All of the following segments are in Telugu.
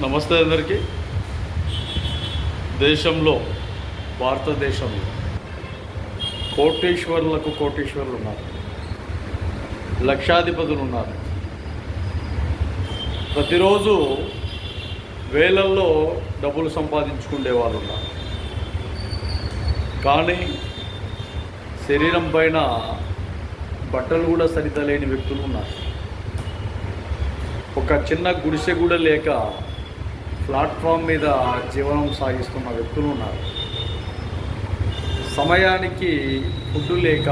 నమస్తే అందరికీ. దేశంలో భారతదేశంలో కోటీశ్వరులకు కోటీశ్వరులు ఉన్నారు, లక్షాధిపతులు ఉన్నారు. ప్రతిరోజు వేలల్లో డబ్బులు సంపాదించుకునే వాళ్ళు ఉన్నారు. కానీ శరీరం పైన బట్టలు కూడా సరిగ్గా లేని వ్యక్తులు ఉన్నారు. ఒక చిన్న గుడిసె కూడా లేక ప్లాట్ఫామ్ మీద జీవనం సాగిస్తున్న వ్యక్తులు ఉన్నారు. సమయానికి ఫుడ్ లేక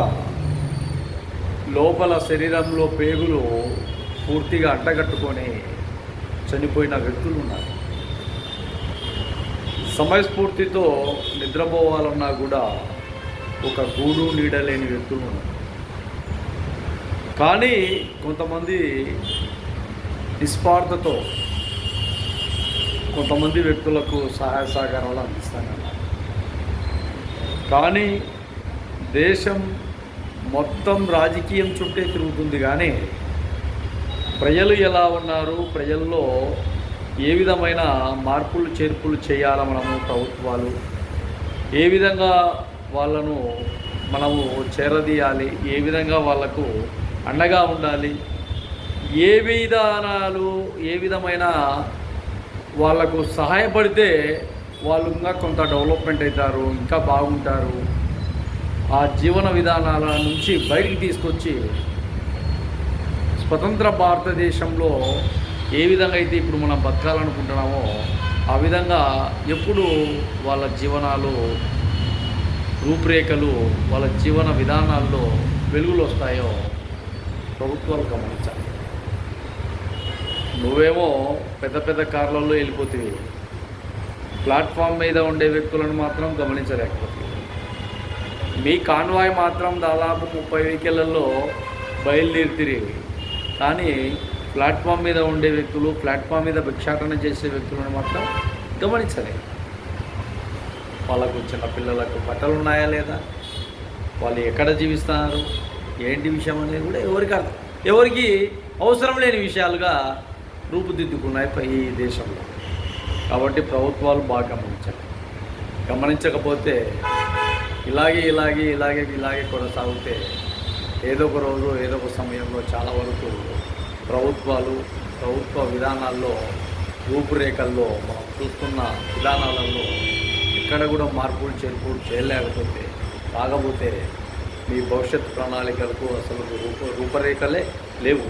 లోపల శరీరంలో పేగులు పూర్తిగా అడ్డగట్టుకొని చనిపోయిన వ్యక్తులు ఉన్నారు. సమయస్ఫూర్తితో నిద్రపోవాలన్నా కూడా ఒక గూడు నీడ లేని వ్యక్తులు ఉన్నారు. కానీ కొంతమంది నిస్వార్థతో కొంతమంది వ్యక్తులకు సహాయ సహకారాలు అందిస్తానన్నారు. కానీ దేశం మొత్తం రాజకీయం చుట్టే తిరుగుతుంది. కానీ ప్రజలు ఎలా ఉన్నారు, ప్రజల్లో ఏ విధమైన మార్పులు చేర్పులు చేయాలా మనము ప్రభుత్వాలు, ఏ విధంగా వాళ్ళను మనము చేరదీయాలి, ఏ విధంగా వాళ్లకు అండగా ఉండాలి, ఏ విధానాలు ఏ విధమైన వాళ్ళకు సహాయపడితే వాళ్ళు ఇంకా కొంత డెవలప్మెంట్ అవుతారు, ఇంకా బాగుంటారు, ఆ జీవన విధానాల నుంచి బయటికి తీసుకొచ్చి స్వతంత్ర భారతదేశంలో ఏ విధంగా అయితే ఇప్పుడు మనం బతకాలనుకుంటున్నామో ఆ విధంగా ఎప్పుడు వాళ్ళ జీవనాలు రూపురేఖలు వాళ్ళ జీవన విధానాల్లో వెలుగులు వస్తాయో ప్రభుత్వాలు గమనించాలి. నువ్వేమో పెద్ద పెద్ద కార్లలో వెళ్ళిపోతుంది, ప్లాట్ఫామ్ మీద ఉండే వ్యక్తులను మాత్రం గమనించలేకపోతుంది. మీ కాన్వాయ్ మాత్రం దాదాపు 30 వెహికల్లో బయలుదేరుతుంది. కానీ ప్లాట్ఫామ్ మీద ఉండే వ్యక్తులు, ప్లాట్ఫామ్ మీద భిక్షాటన చేసే వ్యక్తులను మాత్రం గమనించలేదు. వాళ్ళకు చిన్న పిల్లలకు బట్టలు ఉన్నాయా లేదా, వాళ్ళు ఎక్కడ జీవిస్తున్నారు, ఏంటి విషయం అనేది కూడా ఎవరికి అవసరం లేని విషయాలుగా రూపుదిద్దుకున్నాయి ఈ దేశంలో. కాబట్టి ప్రభుత్వాలు బాగా గమనించకపోతే ఇలాగే కొనసాగితే ఏదో ఒక రోజు ఏదో ఒక సమయంలో చాలా వరకు ప్రభుత్వ విధానాల్లో రూపురేఖల్లో మనం చూస్తున్న విధానాలలో ఎక్కడ కూడా మార్పులు చేర్పులు చేయలేకపోతే కాకపోతే మీ భవిష్యత్ ప్రణాళికలకు అసలు రూపరేఖలే లేవు.